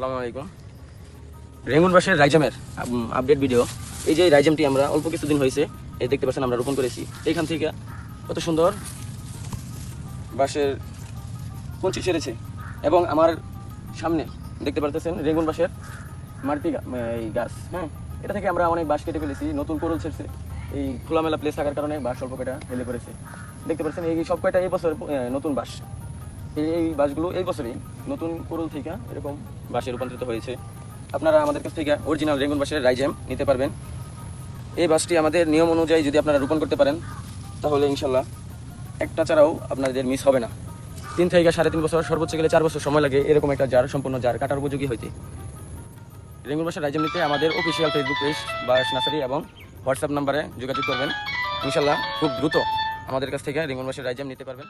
আসসালামু আলাইকুম। রেঙ্গুন বাঁশের রাইজামের আপডেট ভিডিও। এই যে রাইজামটি আমরা অল্প কিছুদিন হয়েছে এই দেখতে পাচ্ছেন আমরা রোপণ করেছি। এইখান থেকে কত সুন্দর বাঁশের কঞ্চি ছেড়েছে এবং আমার সামনে দেখতে পারতেছেন রেঙ্গুন বাঁশের মারতি এই গাছ। হ্যাঁ, এটা থেকে আমরা অনেক বাঁশ কেটে ফেলেছি, নতুন কোরল ছেড়েছে। এই খোলামেলা প্লেস থাকার কারণে বাঁশ অল্প কয়টা হেলে পড়েছে। দেখতে পাচ্ছেন এই সব কয়টা এই বছর নতুন বাঁশ। এই বাঁশগুলো এই বছরই নতুন কোরল থেকে এরকম বাঁশে রূপান্তরিত হয়েছে। আপনারা আমাদের কাছ থেকে অরিজিনাল রেঙ্গুন বাঁশের রাইজাম নিতে পারবেন। এই বাঁশটি আমাদের নিয়ম অনুযায়ী যদি আপনারা রোপণ করতে পারেন তাহলে ইনশাল্লাহ একটা চারাও আপনাদের মিস হবে না। 3 থেকে 3.5 বছর, সর্বোচ্চ গেলে 4 বছর সময় লাগে এরকম একটা জার, সম্পূর্ণ জার কাটার উপযোগী হইতে। রেঙ্গুন বাঁশের রাইজাম নিতে আমাদের অফিসিয়াল ফেসবুক পেজ বাঁশ নার্সারি এবং হোয়াটসঅ্যাপ নাম্বারে যোগাযোগ করবেন। ইনশাল্লাহ খুব দ্রুত আমাদের কাছ থেকে রেঙ্গুন বাঁশের রাইজাম নিতে পারবেন।